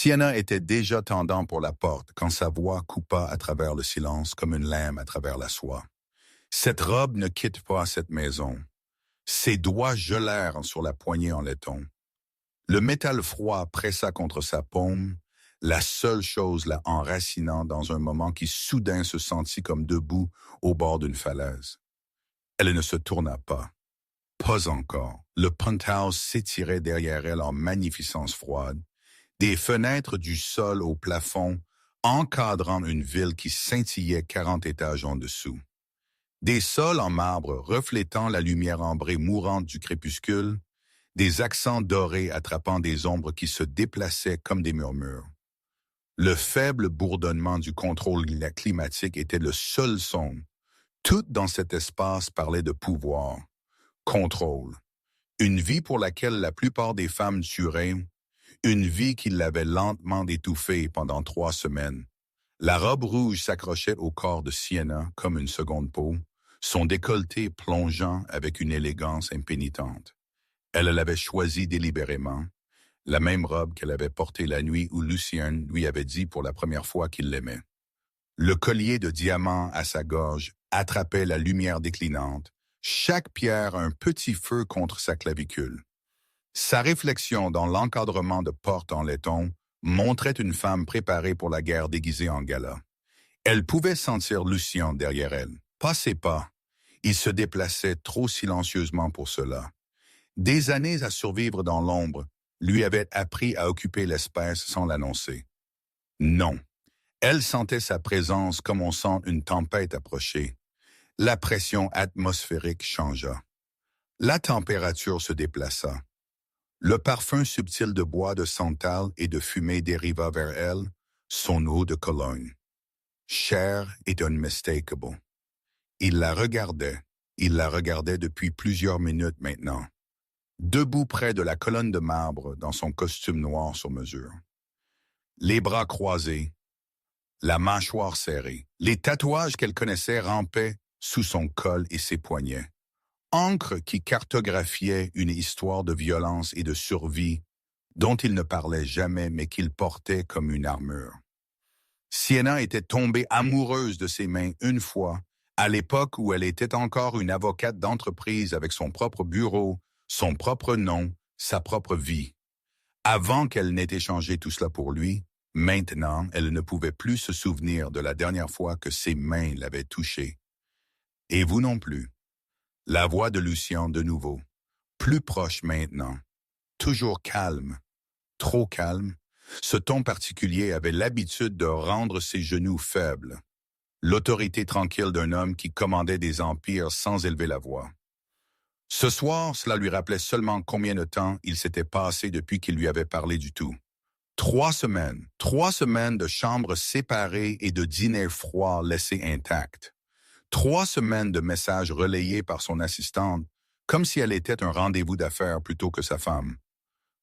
Sienna était déjà tendant pour la porte quand sa voix coupa à travers le silence comme une lame à travers la soie. Cette robe ne quitte pas cette maison. Ses doigts gelèrent sur la poignée en laiton. Le métal froid pressa contre sa paume, la seule chose la enracinant dans un moment qui soudain se sentit comme debout au bord d'une falaise. Elle ne se tourna pas. Pas encore. Le penthouse s'étirait derrière elle en magnificence froide, des fenêtres du sol au plafond encadrant une ville qui scintillait 40 étages en dessous. Des sols en marbre reflétant la lumière ambrée mourante du crépuscule, des accents dorés attrapant des ombres qui se déplaçaient comme des murmures. Le faible bourdonnement du contrôle climatique était le seul son. Tout dans cet espace parlait de pouvoir, contrôle. Une vie pour laquelle la plupart des femmes tueraient, une vie qui l'avait lentement étouffée pendant 3 semaines. La robe rouge s'accrochait au corps de Sienna comme une seconde peau, son décolleté plongeant avec une élégance impénitente. Elle l'avait choisie délibérément, la même robe qu'elle avait portée la nuit où Lucien lui avait dit pour la première fois qu'il l'aimait. Le collier de diamants à sa gorge attrapait la lumière déclinante, chaque pierre un petit feu contre sa clavicule. Sa réflexion dans l'encadrement de porte en laiton montrait une femme préparée pour la guerre déguisée en gala. Elle pouvait sentir Lucien derrière elle, pas ses pas. Il se déplaçait trop silencieusement pour cela. Des années à survivre dans l'ombre lui avaient appris à occuper l'espace sans l'annoncer. Non, elle sentait sa présence comme on sent une tempête approcher. La pression atmosphérique changea. La température se déplaça. Le parfum subtil de bois de santal et de fumée dériva vers elle, son eau de Cologne. Cher et unmistakable. Il la regardait depuis plusieurs minutes maintenant, debout près de la colonne de marbre dans son costume noir sur mesure. Les bras croisés, la mâchoire serrée, les tatouages qu'elle connaissait rampaient sous son col et ses poignets. Encre qui cartographiait une histoire de violence et de survie dont il ne parlait jamais mais qu'il portait comme une armure. Sienna était tombée amoureuse de ses mains une fois, à l'époque où elle était encore une avocate d'entreprise avec son propre bureau, son propre nom, sa propre vie. Avant qu'elle n'ait échangé tout cela pour lui, maintenant, elle ne pouvait plus se souvenir de la dernière fois que ses mains l'avaient touchée. Et vous non plus. La voix de Lucien de nouveau, plus proche maintenant, toujours calme, trop calme. Ce ton particulier avait l'habitude de rendre ses genoux faibles. L'autorité tranquille d'un homme qui commandait des empires sans élever la voix. Ce soir, cela lui rappelait seulement combien de temps il s'était passé depuis qu'il lui avait parlé du tout. 3 semaines, 3 semaines de chambres séparées et de dîners froids laissés intacts. 3 semaines de messages relayés par son assistante, comme si elle était un rendez-vous d'affaires plutôt que sa femme.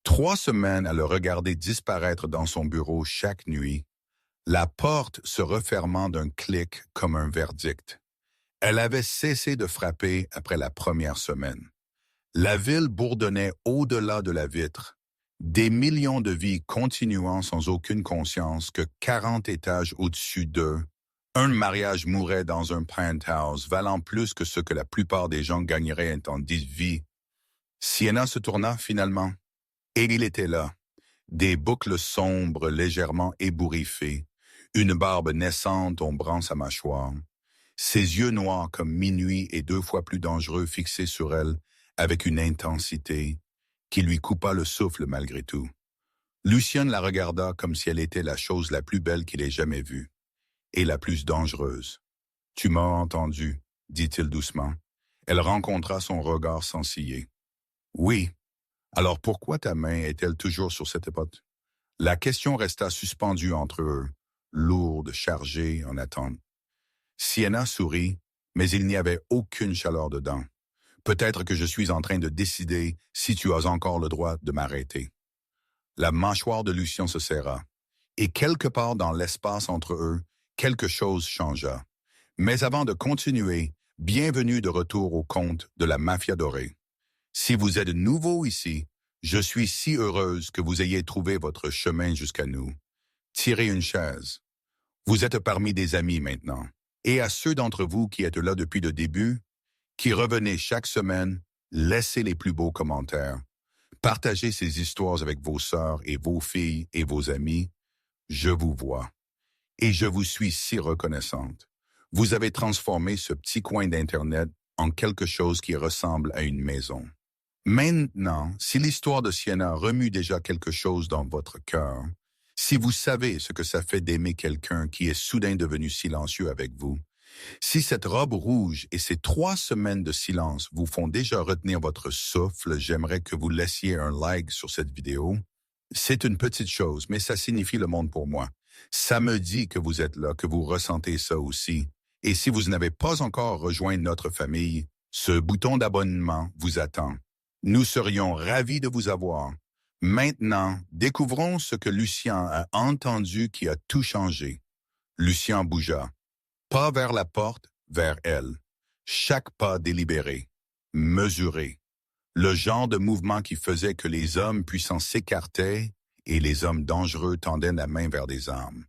3 semaines à le regarder disparaître dans son bureau chaque nuit, la porte se refermant d'un clic comme un verdict. Elle avait cessé de frapper après la première semaine. La ville bourdonnait au-delà de la vitre, des millions de vies continuant sans aucune conscience que 40 étages au-dessus d'eux, un mariage mourait dans un penthouse valant plus que ce que la plupart des gens gagneraient en 10 vies. Sienna se tourna finalement, et il était là, des boucles sombres légèrement ébouriffées, une barbe naissante ombrant sa mâchoire, ses yeux noirs comme minuit et 2 fois plus dangereux fixés sur elle avec une intensité qui lui coupa le souffle malgré tout. Lucien la regarda comme si elle était la chose la plus belle qu'il ait jamais vue. Et la plus dangereuse. « Tu m'as entendu », dit-il doucement. Elle rencontra son regard sans ciller. « Oui. Alors pourquoi ta main est-elle toujours sur cette époque ?» La question resta suspendue entre eux, lourde, chargée, en attente. Sienna sourit, mais il n'y avait aucune chaleur dedans. « Peut-être que je suis en train de décider si tu as encore le droit de m'arrêter. » La mâchoire de Lucien se serra, et quelque part dans l'espace entre eux, quelque chose changea. Mais avant de continuer, bienvenue de retour au compte de la Mafia Dorée. Si vous êtes nouveau ici, Je suis si heureuse que vous ayez trouvé votre chemin jusqu'à nous. Tirez une chaise. Vous êtes parmi des amis maintenant. Et à ceux d'entre vous qui êtes là depuis le début, qui revenez chaque semaine, laissez les plus beaux commentaires. Partagez ces histoires avec vos sœurs et vos filles et vos amis. Je vous vois. Et je vous suis si reconnaissante. Vous avez transformé ce petit coin d'Internet en quelque chose qui ressemble à une maison. Maintenant, si l'histoire de Sienna remue déjà quelque chose dans votre cœur, si vous savez ce que ça fait d'aimer quelqu'un qui est soudain devenu silencieux avec vous, si cette robe rouge et ces 3 semaines de silence vous font déjà retenir votre souffle, j'aimerais que vous laissiez un like sur cette vidéo. C'est une petite chose, mais ça signifie le monde pour moi. Ça me dit que vous êtes là, que vous ressentez ça aussi. Et si vous n'avez pas encore rejoint notre famille, ce bouton d'abonnement vous attend. Nous serions ravis de vous avoir. Maintenant, découvrons ce que Lucien a entendu qui a tout changé. Lucien bougea. Pas vers la porte, vers elle. Chaque pas délibéré, mesuré. Le genre de mouvement qui faisait que les hommes puissants s'écartaient et les hommes dangereux tendaient la main vers des armes.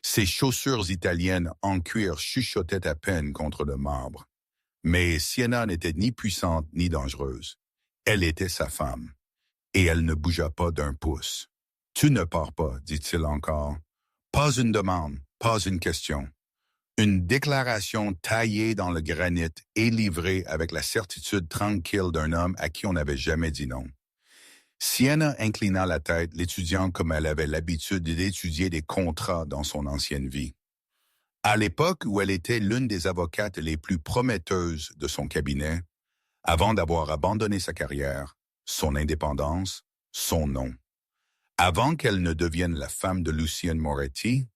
Ses chaussures italiennes en cuir chuchotaient à peine contre le marbre. Mais Sienna n'était ni puissante ni dangereuse. Elle était sa femme. Et elle ne bougea pas d'un pouce. « Tu ne pars pas, dit-il encore. Pas une demande, pas une question. » Une déclaration taillée dans le granit et livrée avec la certitude tranquille d'un homme à qui on n'avait jamais dit non. Sienna inclina la tête, l'étudiant comme elle avait l'habitude d'étudier des contrats dans son ancienne vie. À l'époque où elle était l'une des avocates les plus prometteuses de son cabinet, avant d'avoir abandonné sa carrière, son indépendance, son nom. Avant qu'elle ne devienne la femme de Lucien Moretti,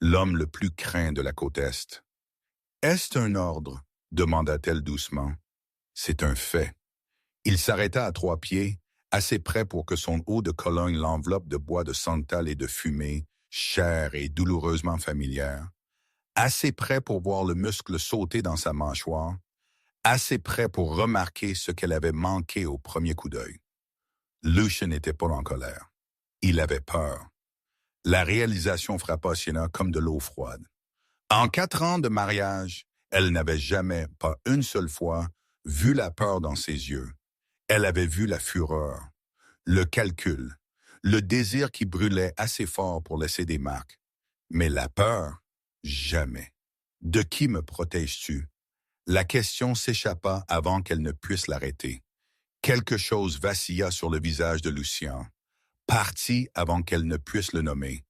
l'homme le plus craint de la côte Est. « Est-ce un ordre ?» demanda-t-elle doucement. « C'est un fait. » Il s'arrêta à 3 pieds, assez près pour que son haut de Cologne l'enveloppe de bois de santal et de fumée, chère et douloureusement familière, assez près pour voir le muscle sauter dans sa mâchoire, assez près pour remarquer ce qu'elle avait manqué au premier coup d'œil. Lucien n'était pas en colère. Il avait peur. La réalisation frappa Sienna comme de l'eau froide. En 4 ans de mariage, elle n'avait jamais, pas une seule fois, vu la peur dans ses yeux. Elle avait vu la fureur, le calcul, le désir qui brûlait assez fort pour laisser des marques. Mais la peur, jamais. « De qui me protèges-tu » La question s'échappa avant qu'elle ne puisse l'arrêter. Quelque chose vacilla sur le visage de Lucien, parti avant qu'elle ne puisse le nommer.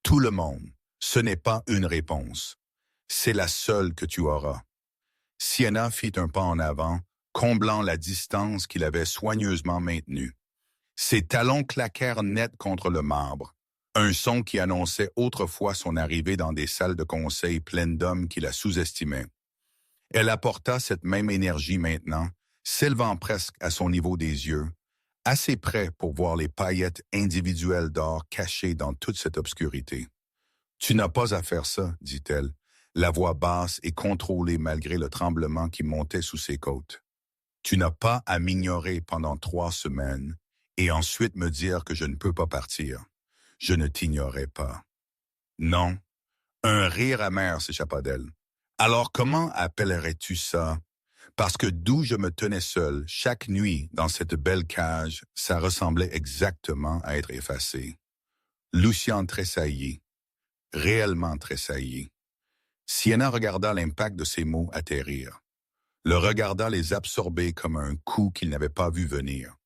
Tout le monde, ce n'est pas une réponse. C'est la seule que tu auras. Sienna fit un pas en avant, comblant la distance qu'il avait soigneusement maintenue. Ses talons claquèrent net contre le marbre, un son qui annonçait autrefois son arrivée dans des salles de conseil pleines d'hommes qui la sous-estimaient. Elle apporta cette même énergie maintenant, s'élevant presque à son niveau des yeux, assez près pour voir les paillettes individuelles d'or cachées dans toute cette obscurité. « Tu n'as pas à faire ça, dit-elle, la voix basse et contrôlée malgré le tremblement qui montait sous ses côtes. Tu n'as pas à m'ignorer pendant 3 semaines et ensuite me dire que je ne peux pas partir. Je ne t'ignorais pas. » Non, un rire amer s'échappa d'elle. « Alors comment appellerais-tu ça? Parce que d'où je me tenais seul, chaque nuit, dans cette belle cage, ça ressemblait exactement à être effacé. » Lucien tressaillit, réellement tressaillit. Sienna regarda l'impact de ses mots atterrir, le regarda les absorber comme un coup qu'il n'avait pas vu venir.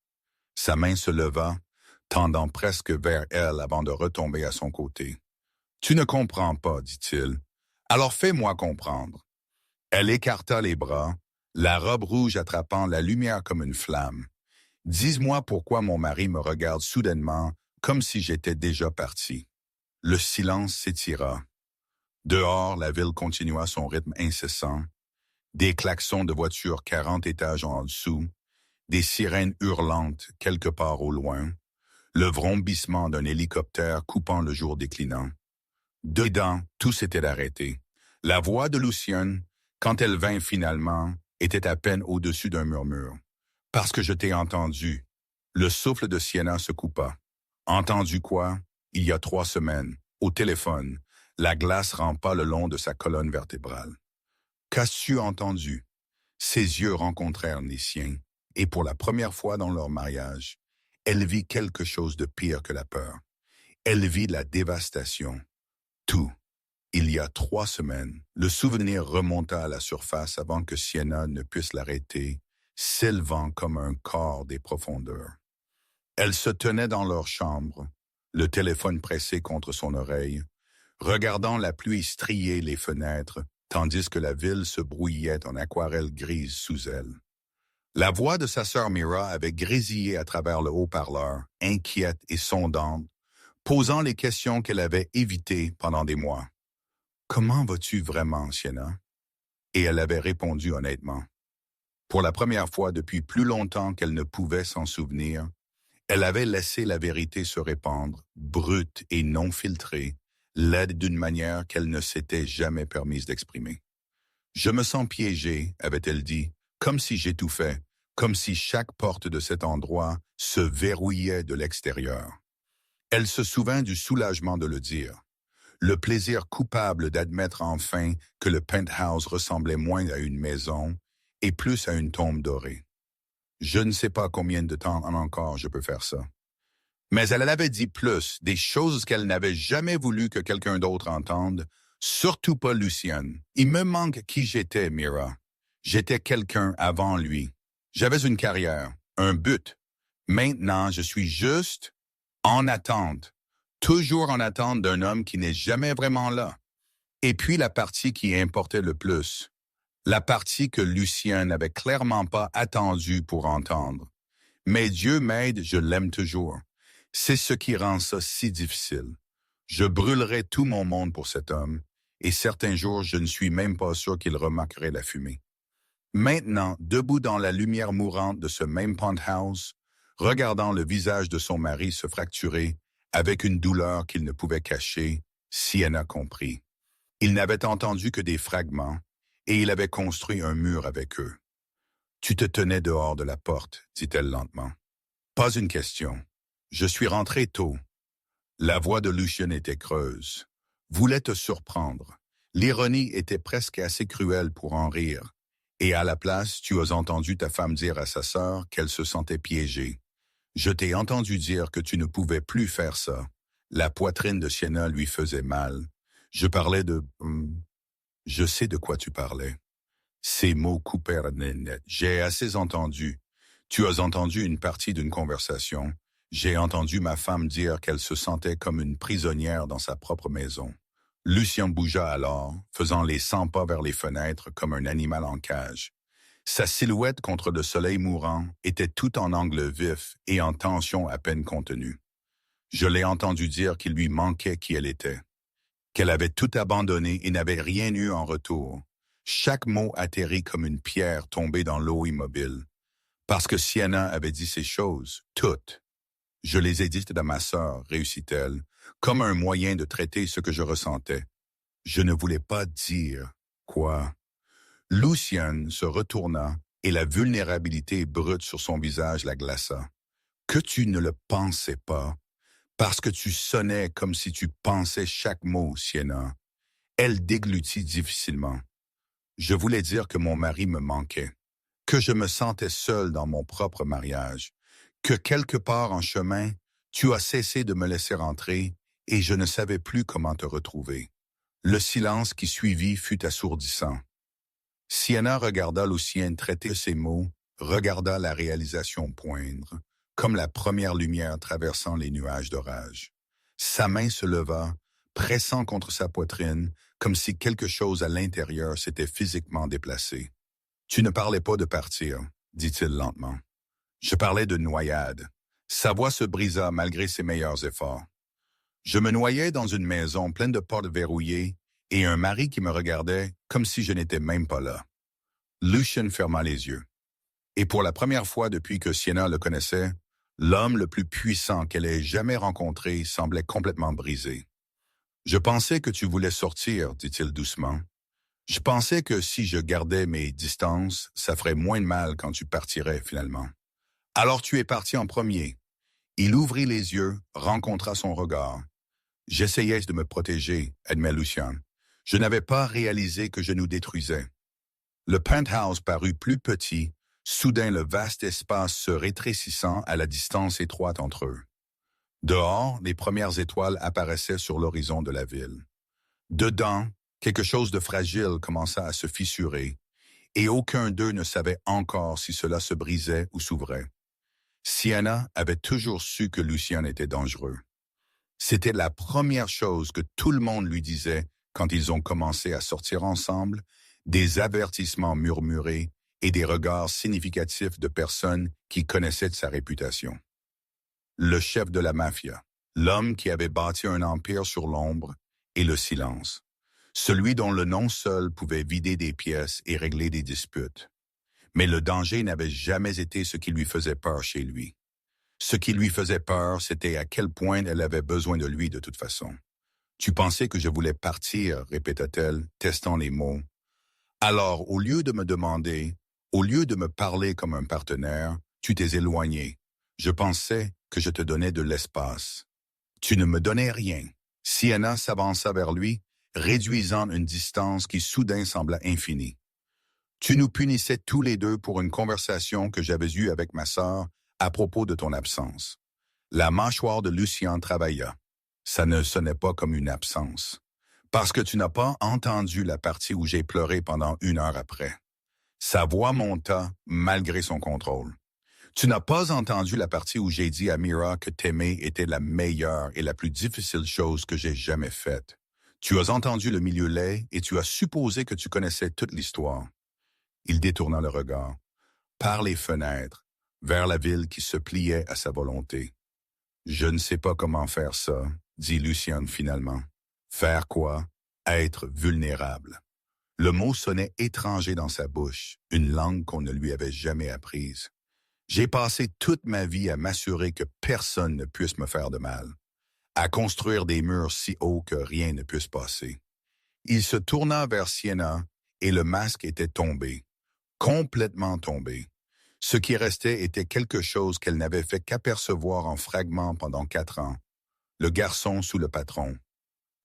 Sa main se leva, tendant presque vers elle avant de retomber à son côté. « Tu ne comprends pas, dit-il. Alors fais-moi comprendre. » Elle écarta les bras, la robe rouge attrapant la lumière comme une flamme. « Dis-moi pourquoi mon mari me regarde soudainement comme si j'étais déjà parti. » Le silence s'étira. Dehors, la ville continua son rythme incessant. Des klaxons de voitures 40 étages en dessous, des sirènes hurlantes quelque part au loin, le vrombissement d'un hélicoptère coupant le jour déclinant. Dedans, tout s'était arrêté. La voix de Lucienne, quand elle vint finalement, était à peine au-dessus d'un murmure. « Parce que je t'ai entendu. Le souffle de Sienna se coupa. Entendu quoi? Il y a 3 semaines, au téléphone, la glace rampa le long de sa colonne vertébrale. Qu'as-tu entendu? Ses yeux rencontrèrent les siens, et pour la première fois dans leur mariage, elle vit quelque chose de pire que la peur. Elle vit la dévastation. Tout. Il y a 3 semaines, le souvenir remonta à la surface avant que Sienna ne puisse l'arrêter, s'élevant comme un corps des profondeurs. Elle se tenait dans leur chambre, le téléphone pressé contre son oreille, regardant la pluie strier les fenêtres, tandis que la ville se brouillait en aquarelle grise sous elle. La voix de sa sœur Mira avait grésillé à travers le haut-parleur, inquiète et sondante, posant les questions qu'elle avait évitées pendant des mois. « Comment vas-tu vraiment, Sienna? » Et elle avait répondu honnêtement. Pour la première fois depuis plus longtemps qu'elle ne pouvait s'en souvenir, elle avait laissé la vérité se répandre, brute et non filtrée, laide d'une manière qu'elle ne s'était jamais permise d'exprimer. « Je me sens piégée, avait-elle dit, comme si j'étouffais, comme si chaque porte de cet endroit se verrouillait de l'extérieur. » Elle se souvint du soulagement de le dire, le plaisir coupable d'admettre enfin que le penthouse ressemblait moins à une maison et plus à une tombe dorée. Je ne sais pas combien de temps encore je peux faire ça. Mais elle avait dit plus, des choses qu'elle n'avait jamais voulu que quelqu'un d'autre entende, surtout pas Lucienne. Il me manque qui j'étais, Mira. J'étais quelqu'un avant lui. J'avais une carrière, un but. Maintenant, je suis juste en attente, toujours en attente d'un homme qui n'est jamais vraiment là. Et puis la partie qui importait le plus, la partie que Lucien n'avait clairement pas attendue pour entendre. Mais Dieu m'aide, je l'aime toujours. C'est ce qui rend ça si difficile. Je brûlerai tout mon monde pour cet homme, et certains jours, je ne suis même pas sûr qu'il remarquerait la fumée. Maintenant, debout dans la lumière mourante de ce même penthouse, regardant le visage de son mari se fracturer, avec une douleur qu'il ne pouvait cacher, Sienna comprit. Il n'avait entendu que des fragments, et il avait construit un mur avec eux. « Tu te tenais dehors de la porte, dit-elle lentement. « Pas une question. Je suis rentré tôt. » La voix de Lucien était creuse. Voulait te surprendre. L'ironie était presque assez cruelle pour en rire. Et à la place, tu as entendu ta femme dire à sa sœur qu'elle se sentait piégée. Je t'ai entendu dire que tu ne pouvais plus faire ça. La poitrine de Sienna lui faisait mal. Je parlais de... Je sais de quoi tu parlais. Ces mots coupèrent net. J'ai assez entendu. Tu as entendu une partie d'une conversation. J'ai entendu ma femme dire qu'elle se sentait comme une prisonnière dans sa propre maison. Lucien bougea alors, faisant les 100 pas vers les fenêtres comme un animal en cage. Sa silhouette contre le soleil mourant était tout en angle vif et en tension à peine contenue. Je l'ai entendu dire qu'il lui manquait qui elle était, qu'elle avait tout abandonné et n'avait rien eu en retour. Chaque mot atterrit comme une pierre tombée dans l'eau immobile. Parce que Sienna avait dit ces choses, toutes. Je les ai dites à ma sœur, réussit-elle, comme un moyen de traiter ce que je ressentais. Je ne voulais pas dire quoi. Lucien se retourna et la vulnérabilité brute sur son visage la glaça. Que tu ne le pensais pas, parce que tu sonnais comme si tu pensais chaque mot, Sienna. Elle déglutit difficilement. Je voulais dire que mon mari me manquait, que je me sentais seul dans mon propre mariage, que quelque part en chemin, tu as cessé de me laisser entrer et je ne savais plus comment te retrouver. Le silence qui suivit fut assourdissant. Sienna regarda Lucien traiter ses mots, regarda la réalisation poindre, comme la première lumière traversant les nuages d'orage. Sa main se leva, pressant contre sa poitrine, comme si quelque chose à l'intérieur s'était physiquement déplacé. « Tu ne parlais pas de partir, » dit-il lentement. « Je parlais de noyade. » Sa voix se brisa malgré ses meilleurs efforts. Je me noyais dans une maison pleine de portes verrouillées et un mari qui me regardait comme si je n'étais même pas là. Lucien ferma les yeux. Et pour la première fois depuis que Sienna le connaissait, l'homme le plus puissant qu'elle ait jamais rencontré semblait complètement brisé. « Je pensais que tu voulais sortir, dit-il doucement. Je pensais que si je gardais mes distances, ça ferait moins de mal quand tu partirais finalement. Alors tu es parti en premier. Il ouvrit les yeux, rencontra son regard. J'essayais de me protéger, admet Lucien. Je n'avais pas réalisé que je nous détruisais. Le penthouse parut plus petit, soudain le vaste espace se rétrécissant à la distance étroite entre eux. Dehors, les premières étoiles apparaissaient sur l'horizon de la ville. Dedans, quelque chose de fragile commença à se fissurer, et aucun d'eux ne savait encore si cela se brisait ou s'ouvrait. Sienna avait toujours su que Lucien était dangereux. C'était la première chose que tout le monde lui disait quand ils ont commencé à sortir ensemble, des avertissements murmurés et des regards significatifs de personnes qui connaissaient de sa réputation. Le chef de la mafia, l'homme qui avait bâti un empire sur l'ombre et le silence, celui dont le nom seul pouvait vider des pièces et régler des disputes. Mais le danger n'avait jamais été ce qui lui faisait peur chez lui. Ce qui lui faisait peur, c'était à quel point elle avait besoin de lui de toute façon. « Tu pensais que je voulais partir », répéta-t-elle, testant les mots. Alors, au lieu de me demander, au lieu de me parler comme un partenaire, tu t'es éloigné. Je pensais que je te donnais de l'espace. Tu ne me donnais rien. Sienna s'avança vers lui, réduisant une distance qui soudain sembla infinie. Tu nous punissais tous les deux pour une conversation que j'avais eue avec ma sœur à propos de ton absence. La mâchoire de Lucien travailla. Ça ne sonnait pas comme une absence. Parce que tu n'as pas entendu la partie où j'ai pleuré pendant 1 heure après. Sa voix monta malgré son contrôle. Tu n'as pas entendu la partie où j'ai dit à Mira que t'aimer était la meilleure et la plus difficile chose que j'ai jamais faite. Tu as entendu le milieu laid et tu as supposé que tu connaissais toute l'histoire. Il détourna le regard, par les fenêtres, vers la ville qui se pliait à sa volonté. « Je ne sais pas comment faire ça », dit Lucien finalement. « Faire quoi? Être vulnérable. » Le mot sonnait étranger dans sa bouche, une langue qu'on ne lui avait jamais apprise. « J'ai passé toute ma vie à m'assurer que personne ne puisse me faire de mal, à construire des murs si hauts que rien ne puisse passer. » Il se tourna vers Sienna et le masque était tombé, complètement tombé. Ce qui restait était quelque chose qu'elle n'avait fait qu'apercevoir en fragments pendant 4 ans. Le garçon sous le patron,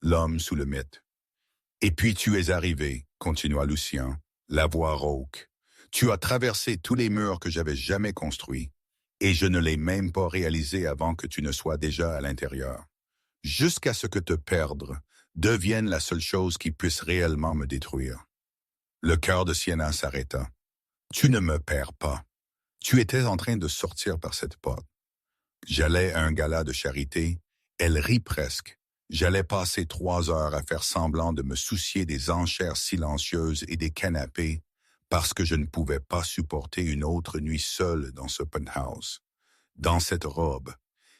l'homme sous le mythe. « Et puis tu es arrivé, » continua Lucien, la voix rauque. « Tu as traversé tous les murs que j'avais jamais construits, et je ne l'ai même pas réalisé avant que tu ne sois déjà à l'intérieur. Jusqu'à ce que te perdre devienne la seule chose qui puisse réellement me détruire. » Le cœur de Sienna s'arrêta. « Tu ne me perds pas. Tu étais en train de sortir par cette porte. J'allais à un gala de charité. Elle rit presque. J'allais passer 3 heures à faire semblant de me soucier des enchères silencieuses et des canapés parce que je ne pouvais pas supporter une autre nuit seule dans ce penthouse. Dans cette robe.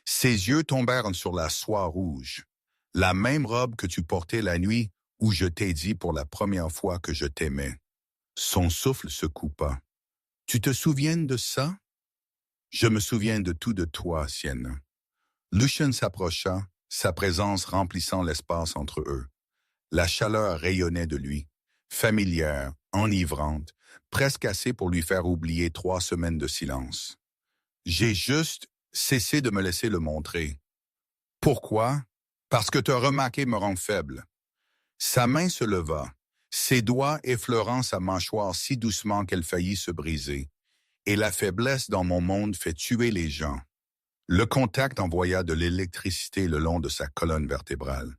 Ses yeux tombèrent sur la soie rouge. La même robe que tu portais la nuit où je t'ai dit pour la première fois que je t'aimais. Son souffle se coupa. Tu te souviens de ça? Je me souviens de tout de toi, Sienna. Lucien s'approcha, sa présence remplissant l'espace entre eux. La chaleur rayonnait de lui, familière, enivrante, presque assez pour lui faire oublier 3 semaines de silence. J'ai juste cessé de me laisser le montrer. Pourquoi? Parce que te remarquer me rend faible. Sa main se leva, ses doigts effleurant sa mâchoire si doucement qu'elle faillit se briser. Et la faiblesse dans mon monde fait tuer les gens. Le contact envoya de l'électricité le long de sa colonne vertébrale.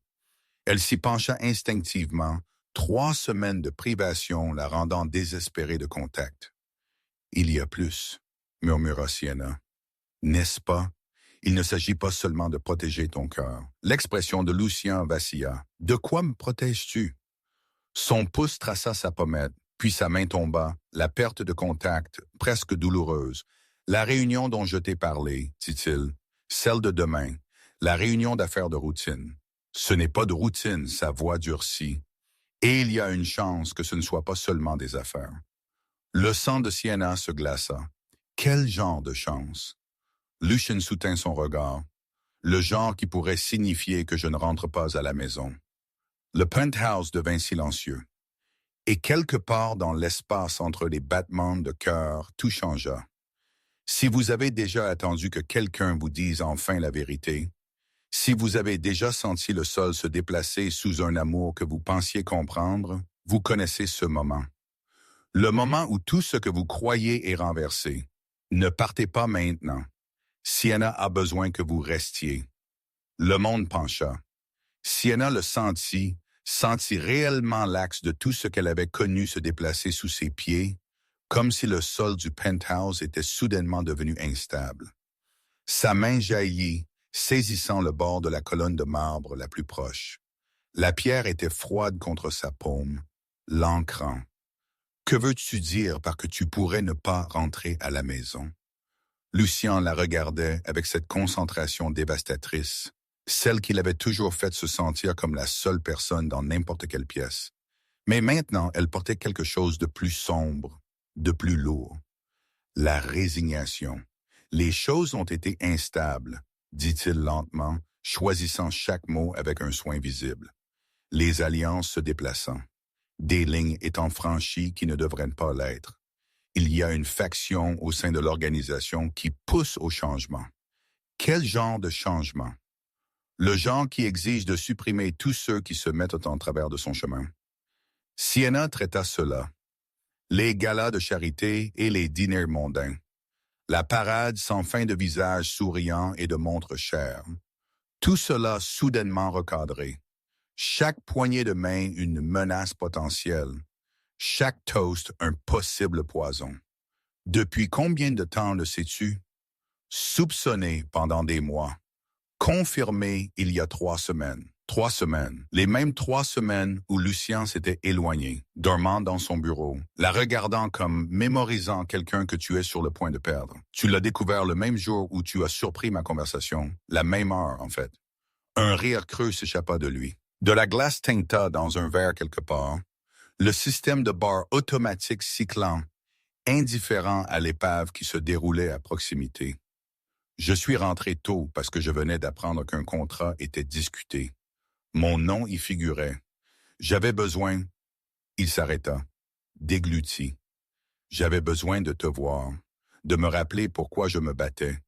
Elle s'y pencha instinctivement, 3 semaines de privation la rendant désespérée de contact. « Il y a plus », murmura Sienna. « N'est-ce pas? Il ne s'agit pas seulement de protéger ton cœur. » L'expression de Lucien vacilla. « De quoi me protèges-tu? » Son pouce traça sa pommette, puis sa main tomba, la perte de contact, presque douloureuse. « La réunion dont je t'ai parlé, dit-il, celle de demain, la réunion d'affaires de routine. Ce n'est pas de routine, sa voix durcit. Et il y a une chance que ce ne soit pas seulement des affaires. » Le sang de Sienna se glaça. Quel genre de chance? Lucien soutint son regard. Le genre qui pourrait signifier que je ne rentre pas à la maison. Le penthouse devint silencieux. Et quelque part dans l'espace entre les battements de cœur, tout changea. Si vous avez déjà attendu que quelqu'un vous dise enfin la vérité, si vous avez déjà senti le sol se déplacer sous un amour que vous pensiez comprendre, vous connaissez ce moment. Le moment où tout ce que vous croyez est renversé. Ne partez pas maintenant. Sienna a besoin que vous restiez. Le monde pencha. Sienna le sentit réellement l'axe de tout ce qu'elle avait connu se déplacer sous ses pieds, comme si le sol du penthouse était soudainement devenu instable. Sa main jaillit, saisissant le bord de la colonne de marbre la plus proche. La pierre était froide contre sa paume, l'ancrant. Que veux-tu dire par que tu pourrais ne pas rentrer à la maison? Lucien la regardait avec cette concentration dévastatrice, celle qui l'avait toujours fait se sentir comme la seule personne dans n'importe quelle pièce. Mais maintenant, elle portait quelque chose de plus sombre, de plus lourd. La résignation. Les choses ont été instables, dit-il lentement, choisissant chaque mot avec un soin visible. Les alliances se déplaçant. Des lignes étant franchies qui ne devraient pas l'être. Il y a une faction au sein de l'organisation qui pousse au changement. Quel genre de changement? Le genre qui exige de supprimer tous ceux qui se mettent en travers de son chemin. Sienna traita cela. Les galas de charité et les dîners mondains. La parade sans fin de visages souriants et de montres chères. Tout cela soudainement recadré. Chaque poignée de main une menace potentielle. Chaque toast un possible poison. Depuis combien de temps le sais-tu? Soupçonné pendant des mois. Confirmé il y a 3 semaines. 3 semaines. Les mêmes 3 semaines où Lucien s'était éloigné, dormant dans son bureau, la regardant comme mémorisant quelqu'un que tu es sur le point de perdre. Tu l'as découvert le même jour où tu as surpris ma conversation, la même heure en fait. Un rire creux s'échappa de lui. De la glace tinta dans un verre quelque part, le système de bar automatique cyclant, indifférent à l'épave qui se déroulait à proximité. Je suis rentré tôt parce que je venais d'apprendre qu'un contrat était discuté. Mon nom y figurait. J'avais besoin... Il s'arrêta, dégluti. J'avais besoin de te voir, de me rappeler pourquoi je me battais.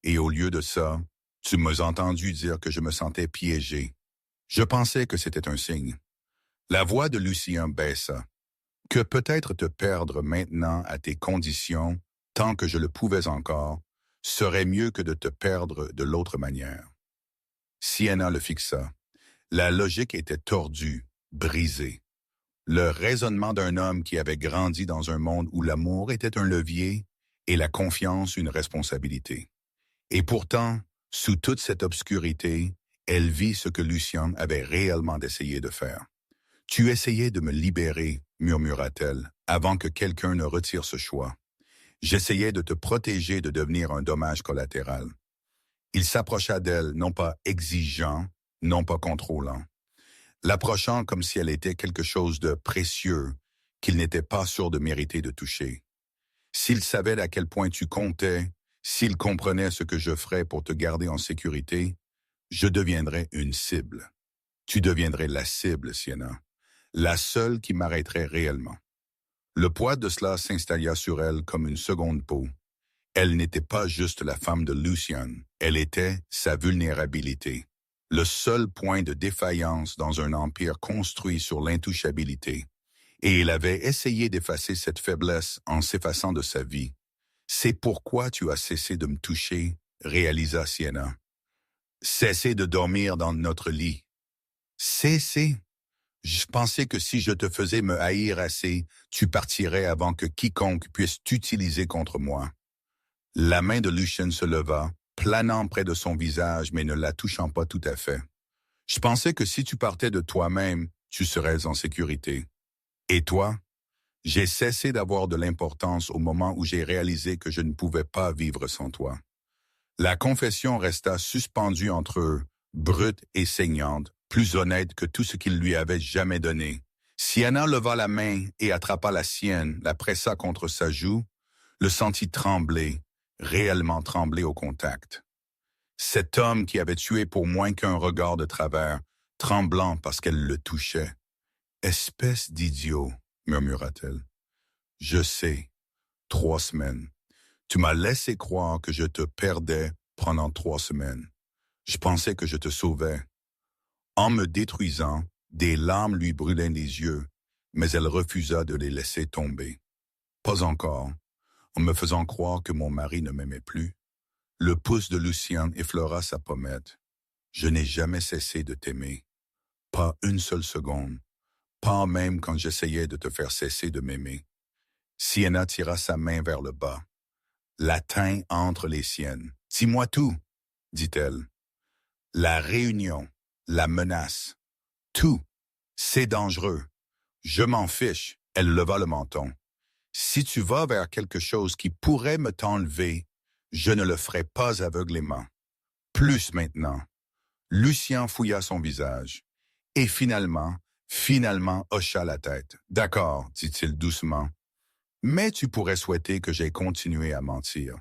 Et au lieu de ça, tu m'as entendu dire que je me sentais piégé. Je pensais que c'était un signe. La voix de Lucien baissa. Que peut-être te perdre maintenant à tes conditions, tant que je le pouvais encore, serait mieux que de te perdre de l'autre manière. Sienna le fixa. La logique était tordue, brisée. Le raisonnement d'un homme qui avait grandi dans un monde où l'amour était un levier et la confiance une responsabilité. Et pourtant, sous toute cette obscurité, elle vit ce que Lucien avait réellement essayé de faire. « Tu essayais de me libérer, murmura-t-elle, avant que quelqu'un ne retire ce choix. J'essayais de te protéger de devenir un dommage collatéral. » Il s'approcha d'elle, non pas exigeant, non pas contrôlant, l'approchant comme si elle était quelque chose de précieux qu'il n'était pas sûr de mériter de toucher. S'il savait à quel point tu comptais, s'il comprenait ce que je ferais pour te garder en sécurité, je deviendrais une cible. Tu deviendrais la cible, Sienna, la seule qui m'arrêterait réellement. Le poids de cela s'installa sur elle comme une seconde peau. Elle n'était pas juste la femme de Lucien, elle était sa vulnérabilité. Le seul point de défaillance dans un empire construit sur l'intouchabilité. Et il avait essayé d'effacer cette faiblesse en s'effaçant de sa vie. C'est pourquoi tu as cessé de me toucher, réalisa Sienna. Cessez de dormir dans notre lit. Cessez. Je pensais que si je te faisais me haïr assez, tu partirais avant que quiconque puisse t'utiliser contre moi. La main de Lucien se leva, planant près de son visage mais ne la touchant pas tout à fait. Je pensais que si tu partais de toi-même, tu serais en sécurité. Et toi? J'ai cessé d'avoir de l'importance au moment où j'ai réalisé que je ne pouvais pas vivre sans toi. La confession resta suspendue entre eux, brute et saignante, plus honnête que tout ce qu'il lui avait jamais donné. Sienna leva la main et attrapa la sienne, la pressa contre sa joue, le sentit trembler, réellement trembler au contact. Cet homme qui avait tué pour moins qu'un regard de travers, tremblant parce qu'elle le touchait. « Espèce d'idiot », murmura-t-elle. « Je sais. 3 semaines. Tu m'as laissé croire que je te perdais pendant 3 semaines. Je pensais que je te sauvais. En me détruisant, des larmes lui brûlaient les yeux, mais elle refusa de les laisser tomber. Pas encore, en me faisant croire que mon mari ne m'aimait plus. Le pouce de Lucien effleura sa pommette. Je n'ai jamais cessé de t'aimer. Pas une seule seconde. Pas même quand j'essayais de te faire cesser de m'aimer. Sienna tira sa main vers le bas. La tint entre les siennes. « Dis-moi tout, dit-elle. La réunion, la menace, tout. C'est dangereux. Je m'en fiche. Elle leva le menton. Si tu vas vers quelque chose qui pourrait me t'enlever, je ne le ferai pas aveuglément. Plus maintenant. Lucien fouilla son visage. Et finalement hocha la tête. D'accord, dit-il doucement. Mais tu pourrais souhaiter que j'aie continué à mentir.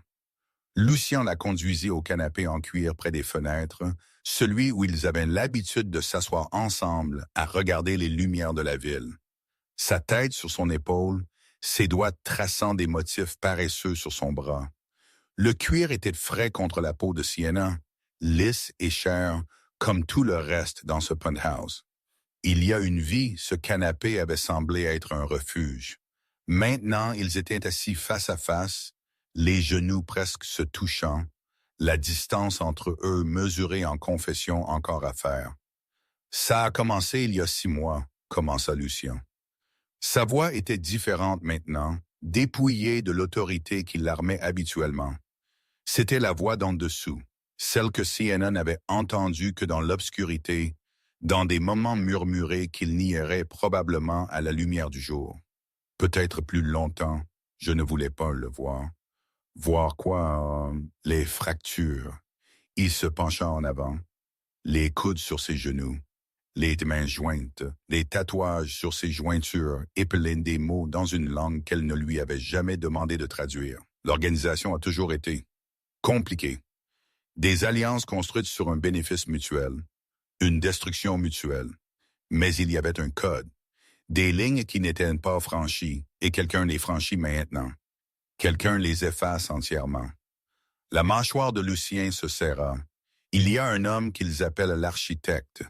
Lucien la conduisit au canapé en cuir près des fenêtres, celui où ils avaient l'habitude de s'asseoir ensemble à regarder les lumières de la ville. Sa tête sur son épaule, ses doigts traçant des motifs paresseux sur son bras. Le cuir était frais contre la peau de Sienna, lisse et chair, comme tout le reste dans ce penthouse. Il y a une vie, ce canapé avait semblé être un refuge. Maintenant, ils étaient assis face à face, les genoux presque se touchant, la distance entre eux mesurée en confession encore à faire. Ça a commencé il y a 6 mois, commença Lucien. Sa voix était différente maintenant, dépouillée de l'autorité qui l'armait habituellement. C'était la voix d'en dessous, celle que Sienna n'avait entendue que dans l'obscurité, dans des moments murmurés qu'il nierait probablement à la lumière du jour. Peut-être plus longtemps, je ne voulais pas le voir. Voir quoi? Les fractures. Il se pencha en avant, les coudes sur ses genoux, les mains jointes, les tatouages sur ses jointures épelaient des mots dans une langue qu'elle ne lui avait jamais demandé de traduire. L'organisation a toujours été compliquée. Des alliances construites sur un bénéfice mutuel, une destruction mutuelle. Mais il y avait un code, des lignes qui n'étaient pas franchies, et quelqu'un les franchit maintenant. Quelqu'un les efface entièrement. La mâchoire de Lucien se serra. Il y a un homme qu'ils appellent l'architecte.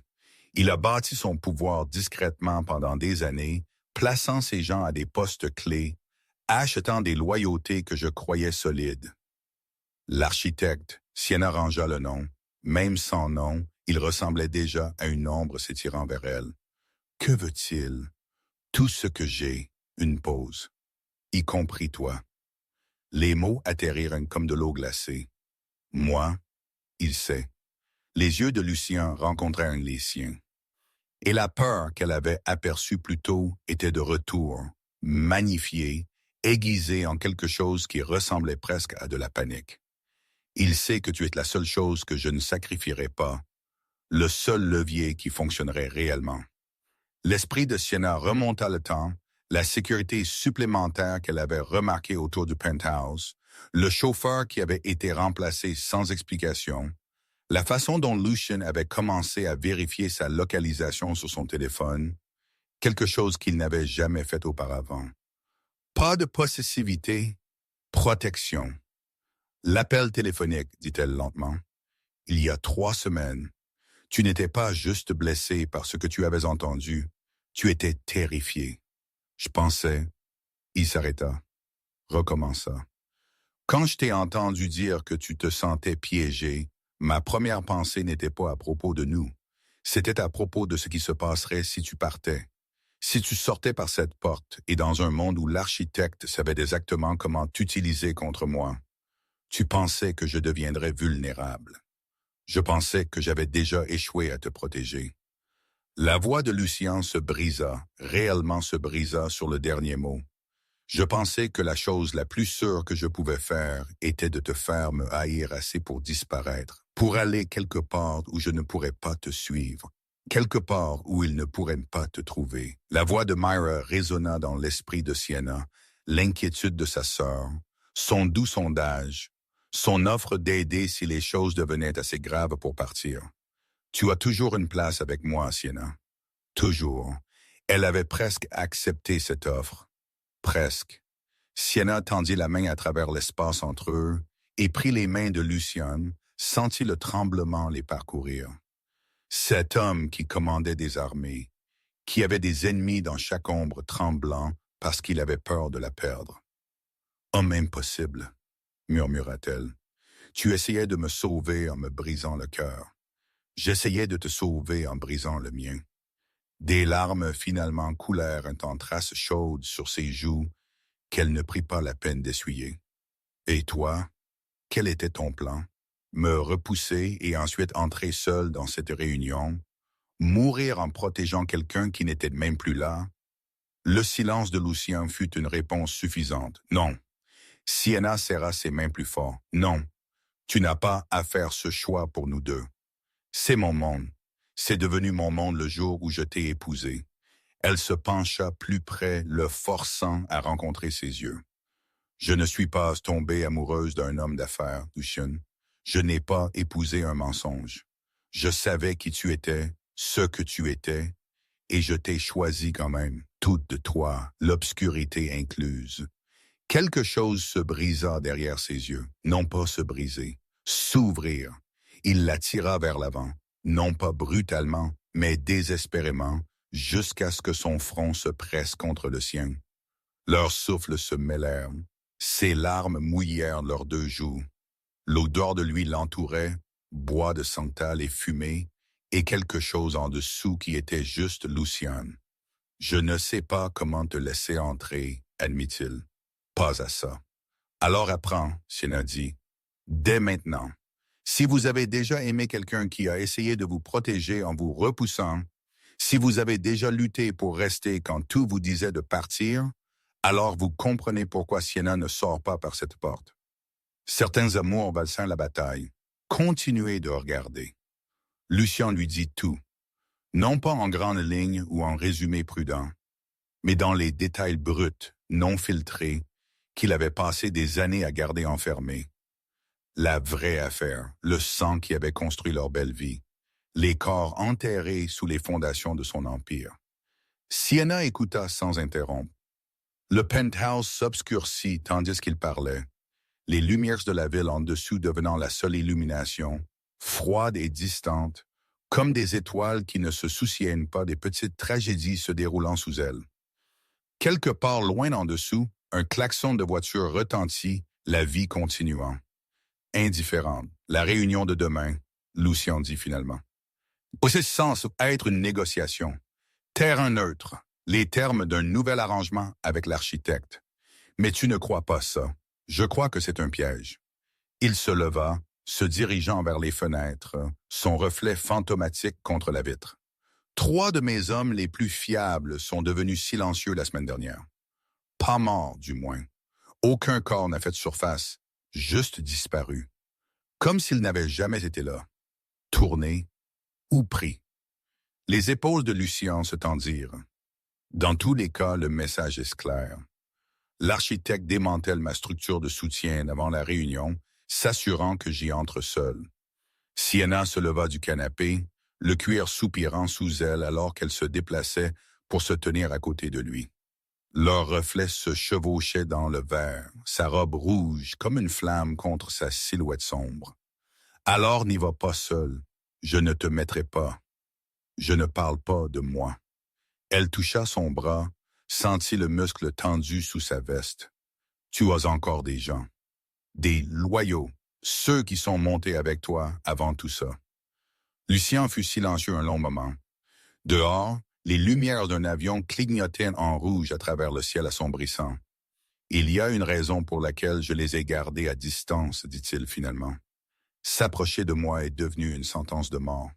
Il a bâti son pouvoir discrètement pendant des années, plaçant ses gens à des postes clés, achetant des loyautés que je croyais solides. L'architecte, Sienna rangea le nom. Même sans nom, il ressemblait déjà à une ombre s'étirant vers elle. Que veut-il? Tout ce que j'ai, une pause. Y compris toi. Les mots atterrirent comme de l'eau glacée. Moi, il sait. Les yeux de Lucien rencontrèrent les siens. Et la peur qu'elle avait aperçue plus tôt était de retour, magnifiée, aiguisée en quelque chose qui ressemblait presque à de la panique. Il sait que tu es la seule chose que je ne sacrifierai pas, le seul levier qui fonctionnerait réellement. L'esprit de Sienna remonta le temps, la sécurité supplémentaire qu'elle avait remarquée autour du penthouse, le chauffeur qui avait été remplacé sans explication, la façon dont Lucien avait commencé à vérifier sa localisation sur son téléphone, quelque chose qu'il n'avait jamais fait auparavant. Pas de possessivité, protection. L'appel téléphonique, dit-elle lentement. Il y a 3 semaines, tu n'étais pas juste blessé par ce que tu avais entendu, tu étais terrifié. Je pensais, il s'arrêta, recommença. Quand je t'ai entendu dire que tu te sentais piégé, ma première pensée n'était pas à propos de nous. C'était à propos de ce qui se passerait si tu partais. Si tu sortais par cette porte et dans un monde où l'architecte savait exactement comment t'utiliser contre moi, tu pensais que je deviendrais vulnérable. Je pensais que j'avais déjà échoué à te protéger. La voix de Lucien se brisa, réellement se brisa sur le dernier mot. Je pensais que la chose la plus sûre que je pouvais faire était de te faire me haïr assez pour disparaître, pour aller quelque part où je ne pourrais pas te suivre, quelque part où il ne pourrait pas te trouver. La voix de Myra résonna dans l'esprit de Sienna, l'inquiétude de sa sœur, son doux sondage, son offre d'aider si les choses devenaient assez graves pour partir. Tu as toujours une place avec moi, Sienna. Toujours. Elle avait presque accepté cette offre. Presque. Sienna tendit la main à travers l'espace entre eux et prit les mains de Lucien, sentit le tremblement les parcourir. Cet homme qui commandait des armées, qui avait des ennemis dans chaque ombre tremblant parce qu'il avait peur de la perdre. « Homme impossible », murmura-t-elle. « Tu essayais de me sauver en me brisant le cœur. J'essayais de te sauver en brisant le mien. » Des larmes finalement coulèrent en traces chaudes sur ses joues qu'elle ne prit pas la peine d'essuyer. « Et toi, quel était ton plan? Me repousser et ensuite entrer seul dans cette réunion? Mourir en protégeant quelqu'un qui n'était même plus là? » Le silence de Lucien fut une réponse suffisante. « Non. » Sienna serra ses mains plus fort. « Non, tu n'as pas à faire ce choix pour nous deux. C'est mon monde. C'est devenu mon monde le jour où je t'ai épousé. » Elle se pencha plus près, le forçant à rencontrer ses yeux. « Je ne suis pas tombée amoureuse d'un homme d'affaires, Lucien. Je n'ai pas épousé un mensonge. Je savais qui tu étais, ce que tu étais, et je t'ai choisi quand même, toute de toi, l'obscurité incluse. » Quelque chose se brisa derrière ses yeux, non pas se briser, s'ouvrir. Il la tira vers l'avant, non pas brutalement, mais désespérément, jusqu'à ce que son front se presse contre le sien. Leurs souffles se mêlèrent, ses larmes mouillèrent leurs deux joues. L'odeur de lui l'entourait, bois de santal et fumée, et quelque chose en dessous qui était juste Lucien. « Je ne sais pas comment te laisser entrer, » admit-il. « Pas à ça. »« Alors apprends, » Sienna dit. « Dès maintenant. Si vous avez déjà aimé quelqu'un qui a essayé de vous protéger en vous repoussant, si vous avez déjà lutté pour rester quand tout vous disait de partir, alors vous comprenez pourquoi Sienna ne sort pas par cette porte. Certains amours valsant la bataille. Continuez de regarder. » Lucien lui dit tout, non pas en grandes lignes ou en résumé prudent, mais dans les détails bruts, non filtrés, qu'il avait passé des années à garder enfermés. La vraie affaire, le sang qui avait construit leur belle vie, les corps enterrés sous les fondations de son empire. Sienna écouta sans interrompre. Le penthouse s'obscurcit tandis qu'il parlait, les lumières de la ville en dessous devenant la seule illumination, froide et distante, comme des étoiles qui ne se souciaient pas des petites tragédies se déroulant sous elles. Quelque part loin en dessous, un klaxon de voiture retentit, la vie continuant. Indifférente, la réunion de demain, Lucien dit finalement. C'est censé être une négociation. Terrain neutre, les termes d'un nouvel arrangement avec l'architecte. Mais tu ne crois pas ça. Je crois que c'est un piège. Il se leva, se dirigeant vers les fenêtres, son reflet fantomatique contre la vitre. 3 de mes hommes les plus fiables sont devenus silencieux la semaine dernière. Pas morts, du moins. Aucun corps n'a fait surface, juste disparu. Comme s'il n'avait jamais été là. Tourné ou pris. Les épaules de Lucien se tendirent. Dans tous les cas, le message est clair. L'architecte démantèle ma structure de soutien avant la réunion, s'assurant que j'y entre seul. Sienna se leva du canapé, le cuir soupirant sous elle alors qu'elle se déplaçait pour se tenir à côté de lui. Leur reflet se chevauchait dans le verre, sa robe rouge comme une flamme contre sa silhouette sombre. « Alors n'y va pas seul, je ne te mettrai pas. Je ne parle pas de moi. » Elle toucha son bras, sentit le muscle tendu sous sa veste. « Tu as encore des gens. Des loyaux, ceux qui sont montés avec toi avant tout ça. » Lucien fut silencieux un long moment. Dehors, les lumières d'un avion clignotaient en rouge à travers le ciel assombrissant. « Il y a une raison pour laquelle je les ai gardés à distance, » dit-il finalement. « S'approcher de moi est devenu une sentence de mort.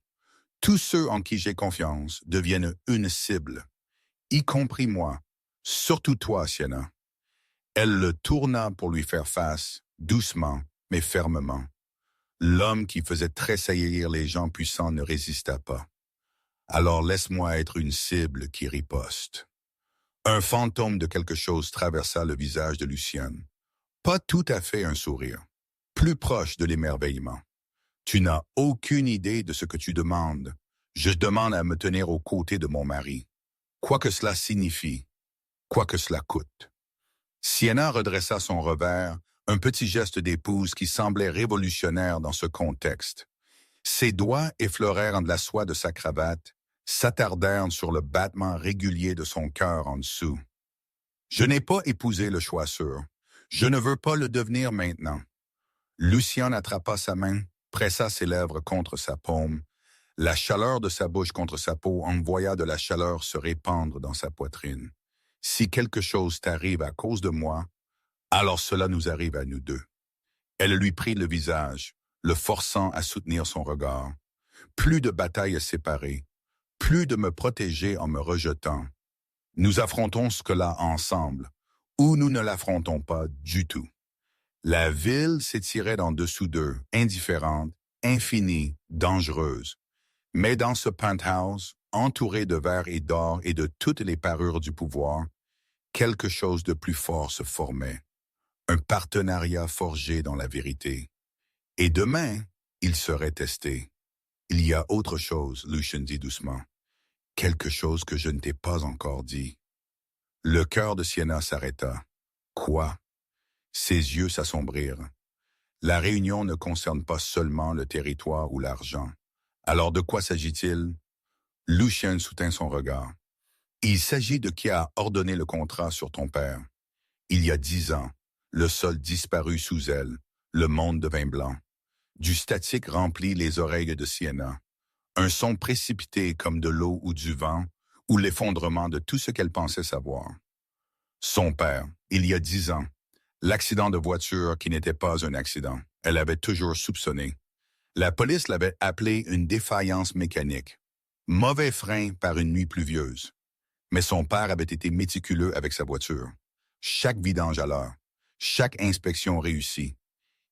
Tous ceux en qui j'ai confiance deviennent une cible, y compris moi, surtout toi, Sienna. » Elle le tourna pour lui faire face, doucement, mais fermement. L'homme qui faisait tressaillir les gens puissants ne résista pas. « Alors laisse-moi être une cible qui riposte. » Un fantôme de quelque chose traversa le visage de Lucien. Pas tout à fait un sourire, plus proche de l'émerveillement. « Tu n'as aucune idée de ce que tu demandes. Je demande à me tenir aux côtés de mon mari. Quoi que cela signifie, quoi que cela coûte. » Sienna redressa son revers, un petit geste d'épouse qui semblait révolutionnaire dans ce contexte. Ses doigts effleurèrent de la soie de sa cravate, s'attardèrent sur le battement régulier de son cœur en dessous. Je n'ai pas épousé le choix sûr. Je ne veux pas le devenir maintenant. Lucien attrapa sa main, pressa ses lèvres contre sa paume. La chaleur de sa bouche contre sa peau envoya de la chaleur se répandre dans sa poitrine. Si quelque chose t'arrive à cause de moi, alors cela nous arrive à nous deux. Elle lui prit le visage, le forçant à soutenir son regard. Plus de batailles séparées, plus de me protéger en me rejetant. Nous affrontons ce que là ensemble, ou nous ne l'affrontons pas du tout. La ville s'étirait en dessous d'eux, indifférente, infinie, dangereuse. Mais dans ce penthouse, entouré de verre et d'or et de toutes les parures du pouvoir, quelque chose de plus fort se formait. Un partenariat forgé dans la vérité. Et demain, il serait testé. Il y a autre chose, Lucien dit doucement. Quelque chose que je ne t'ai pas encore dit. Le cœur de Sienna s'arrêta. Quoi? Ses yeux s'assombrirent. La réunion ne concerne pas seulement le territoire ou l'argent. Alors de quoi s'agit-il? Lucien soutint son regard. Il s'agit de qui a ordonné le contrat sur ton père. Il y a 10 ans, le sol disparut sous elle, le monde devint blanc. Du statique remplit les oreilles de Sienna. Un son précipité comme de l'eau ou du vent, ou l'effondrement de tout ce qu'elle pensait savoir. Son père, il y a 10 ans, l'accident de voiture qui n'était pas un accident, elle avait toujours soupçonné. La police l'avait appelé une défaillance mécanique. Mauvais frein par une nuit pluvieuse. Mais son père avait été méticuleux avec sa voiture. Chaque vidange à l'heure, chaque inspection réussie.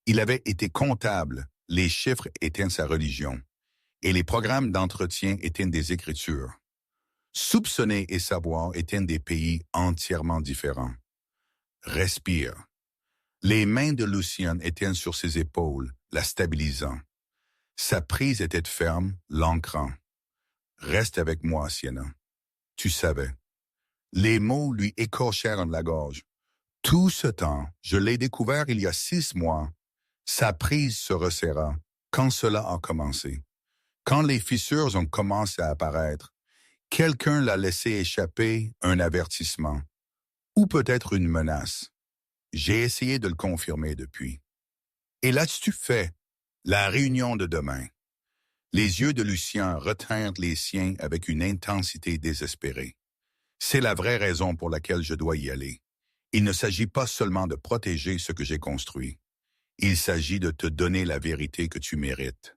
Il avait été comptable, les chiffres étaient sa religion. Et les programmes d'entretien étaient des écritures. Soupçonner et savoir étaient des pays entièrement différents. Respire. Les mains de Lucien étaient sur ses épaules, la stabilisant. Sa prise était ferme, l'ancrant. Reste avec moi, Sienna. Tu savais. Les mots lui écorchèrent la gorge. Tout ce temps, je l'ai découvert il y a 6 mois. Sa prise se resserra quand cela a commencé. Quand les fissures ont commencé à apparaître, quelqu'un l'a laissé échapper un avertissement, ou peut-être une menace. J'ai essayé de le confirmer depuis. Et là-tu fait la réunion de demain. Les yeux de Lucien retinrent les siens avec une intensité désespérée. C'est la vraie raison pour laquelle je dois y aller. Il ne s'agit pas seulement de protéger ce que j'ai construit. Il s'agit de te donner la vérité que tu mérites.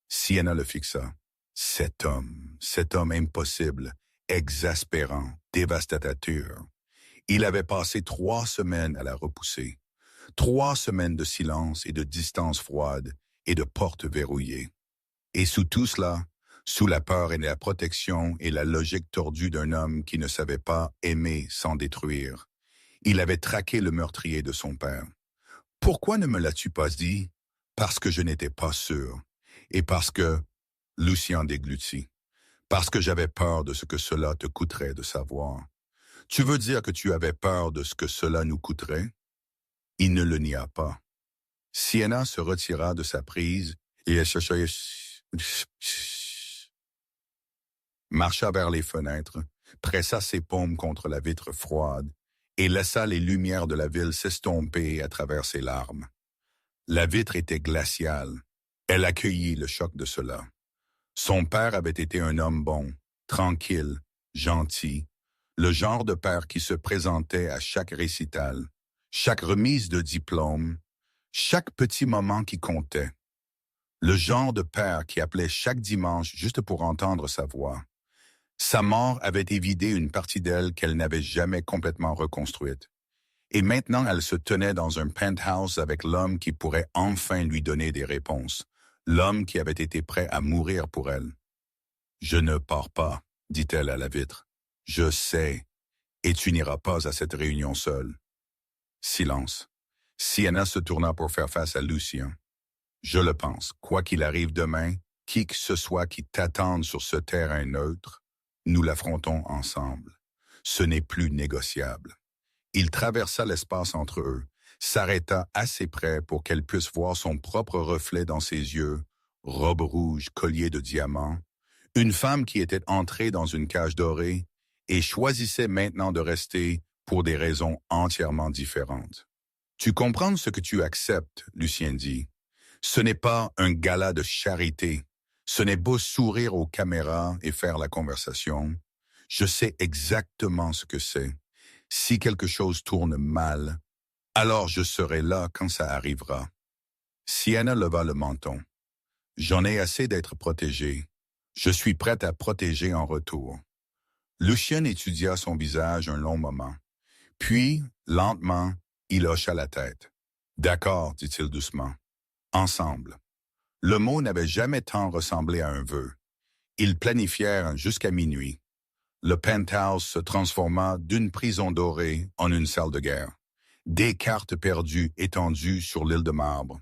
Sienna le fixa. Cet homme impossible, exaspérant, dévastateur. Il avait passé 3 semaines à la repousser. 3 semaines de silence et de distance froide et de portes verrouillées. Et sous tout cela, sous la peur et la protection et la logique tordue d'un homme qui ne savait pas aimer sans détruire, il avait traqué le meurtrier de son père. Pourquoi ne me l'as-tu pas dit? Parce que je n'étais pas sûr. Et parce que, Lucien déglutit, parce que j'avais peur de ce que cela te coûterait de savoir. Tu veux dire que tu avais peur de ce que cela nous coûterait? Il ne le nia pas. Sienna se retira de sa prise et elle marcha vers les fenêtres, pressa ses paumes contre la vitre froide et laissa les lumières de la ville s'estomper à travers ses larmes. La vitre était glaciale. Elle accueillit le choc de cela. Son père avait été un homme bon, tranquille, gentil, le genre de père qui se présentait à chaque récital, chaque remise de diplôme, chaque petit moment qui comptait. Le genre de père qui appelait chaque dimanche juste pour entendre sa voix. Sa mort avait évidé une partie d'elle qu'elle n'avait jamais complètement reconstruite. Et maintenant, elle se tenait dans un penthouse avec l'homme qui pourrait enfin lui donner des réponses, l'homme qui avait été prêt à mourir pour elle. « Je ne pars pas, dit-elle à la vitre. « Je sais, et tu n'iras pas à cette réunion seule. » Silence. Sienna se tourna pour faire face à Lucien. « Je le pense, quoi qu'il arrive demain, qui que ce soit qui t'attende sur ce terrain neutre, nous l'affrontons ensemble. Ce n'est plus négociable. » Il traversa l'espace entre eux, s'arrêta assez près pour qu'elle puisse voir son propre reflet dans ses yeux, robe rouge, collier de diamants, une femme qui était entrée dans une cage dorée et choisissait maintenant de rester pour des raisons entièrement différentes. Tu comprends ce que tu acceptes, Lucien dit. Ce n'est pas un gala de charité. Ce n'est beau sourire aux caméras et faire la conversation. Je sais exactement ce que c'est. Si quelque chose tourne mal, alors je serai là quand ça arrivera. Sienna leva le menton. J'en ai assez d'être protégée. Je suis prête à protéger en retour. Lucien étudia son visage un long moment. Puis, lentement, il hocha la tête. D'accord, dit-il doucement. Ensemble. Le mot n'avait jamais tant ressemblé à un vœu. Ils planifièrent jusqu'à minuit. Le penthouse se transforma d'une prison dorée en une salle de guerre. Des cartes perdues étendues sur l'île de marbre.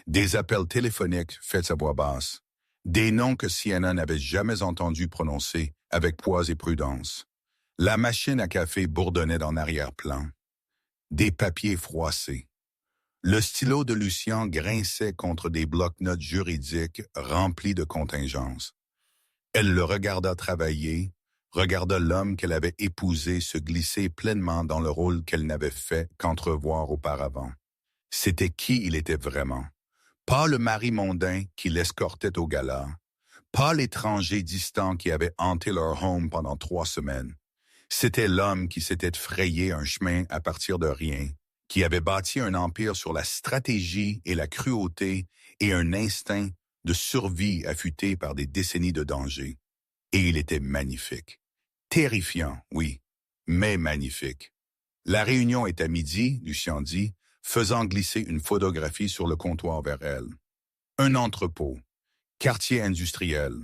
Des appels téléphoniques faits à voix basse. Des noms que Sienna n'avait jamais entendu prononcer avec poise et prudence. La machine à café bourdonnait en arrière-plan. Des papiers froissés. Le stylo de Lucien grinçait contre des blocs-notes juridiques remplis de contingences. Elle le regarda travailler, regarda l'homme qu'elle avait épousé se glisser pleinement dans le rôle qu'elle n'avait fait qu'entrevoir auparavant. C'était qui il était vraiment. Pas le mari mondain qui l'escortait au gala, pas l'étranger distant qui avait hanté leur home pendant 3 semaines. C'était l'homme qui s'était frayé un chemin à partir de rien, qui avait bâti un empire sur la stratégie et la cruauté et un instinct de survie affûté par des décennies de danger. Et il était magnifique. Terrifiant, oui, mais magnifique. La réunion est à midi, Lucien dit, faisant glisser une photographie sur le comptoir vers elle. Un entrepôt, quartier industriel,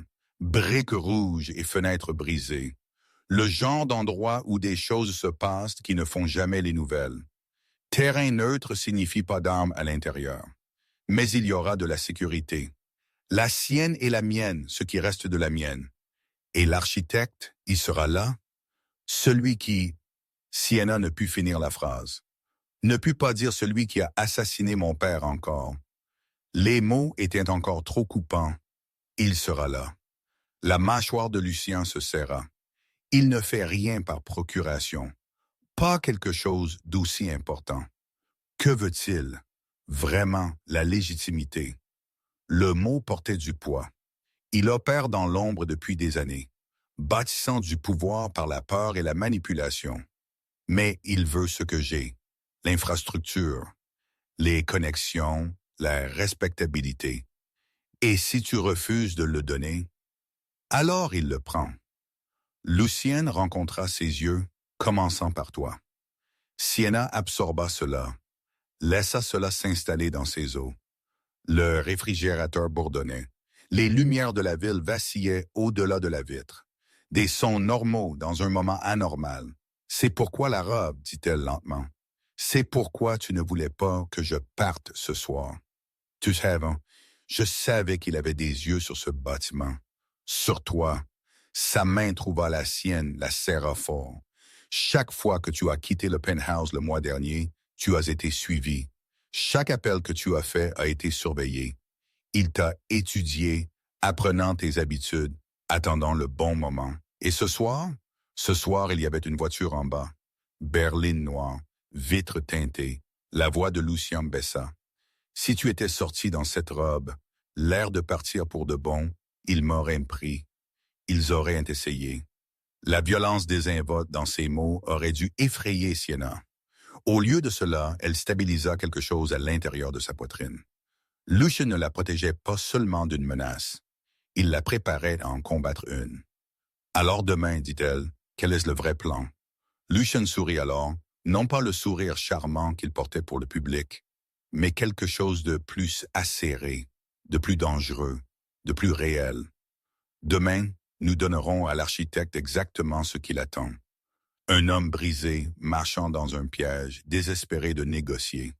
briques rouges et fenêtres brisées. Le genre d'endroit où des choses se passent qui ne font jamais les nouvelles. Terrain neutre signifie pas d'armes à l'intérieur. Mais il y aura de la sécurité. La sienne et la mienne, ce qui reste de la mienne. Et l'architecte, il sera là. Celui qui... Sienna ne put finir la phrase. Ne put pas dire celui qui a assassiné mon père encore. Les mots étaient encore trop coupants. Il sera là. La mâchoire de Lucien se serra. Il ne fait rien par procuration. Pas quelque chose d'aussi important. Que veut-il? Vraiment, la légitimité. Le mot portait du poids. Il opère dans l'ombre depuis des années, bâtissant du pouvoir par la peur et la manipulation. Mais il veut ce que j'ai. L'infrastructure, les connexions, la respectabilité. Et si tu refuses de le donner, alors il le prend. Lucienne rencontra ses yeux, commençant par toi. Sienna absorba cela, laissa cela s'installer dans ses os. Le réfrigérateur bourdonnait. Les lumières de la ville vacillaient au-delà de la vitre. Des sons normaux dans un moment anormal. C'est pourquoi la robe, dit-elle lentement. C'est pourquoi tu ne voulais pas que je parte ce soir. Tu savais, je savais qu'il avait des yeux sur ce bâtiment. Sur toi. Sa main trouva la sienne, la serra fort. Chaque fois que tu as quitté le penthouse le mois dernier, tu as été suivi. Chaque appel que tu as fait a été surveillé. Il t'a étudié, apprenant tes habitudes, attendant le bon moment. Et ce soir, il y avait une voiture en bas. Berline noire, vitres teintées. La voix de Lucien baissa. Si tu étais sorti dans cette robe, l'air de partir pour de bon, ils m'auraient pris. Ils auraient essayé. La violence désinvolte dans ces mots aurait dû effrayer Sienna. Au lieu de cela, elle stabilisa quelque chose à l'intérieur de sa poitrine. Lucien ne la protégeait pas seulement d'une menace. Il la préparait à en combattre une. Alors demain, dit-elle, quel est le vrai plan? Lucien sourit alors, non pas le sourire charmant qu'il portait pour le public, mais quelque chose de plus acéré, de plus dangereux, de plus réel. Demain, nous donnerons à l'architecte exactement ce qu'il attend. Un homme brisé, marchant dans un piège, désespéré de négocier.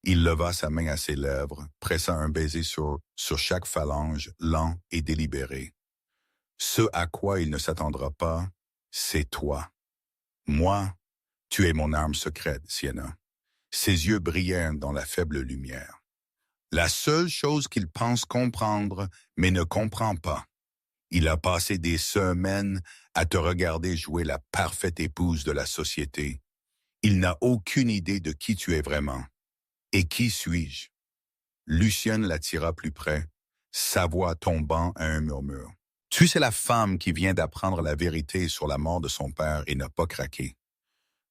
Il leva sa main à ses lèvres, pressa un baiser sur chaque phalange, lent et délibéré. Ce à quoi il ne s'attendra pas, c'est toi. Moi, Tu es mon arme secrète, Sienna. Ses yeux brillèrent dans la faible lumière. La seule chose qu'il pense comprendre, mais ne comprend pas. Il a passé des semaines à te regarder jouer la parfaite épouse de la société. Il n'a aucune idée de qui tu es vraiment. Et qui suis-je? Lucienne l'attira plus près, sa voix tombant à un murmure. Tu es la femme qui vient d'apprendre la vérité sur la mort de son père et n'a pas craqué.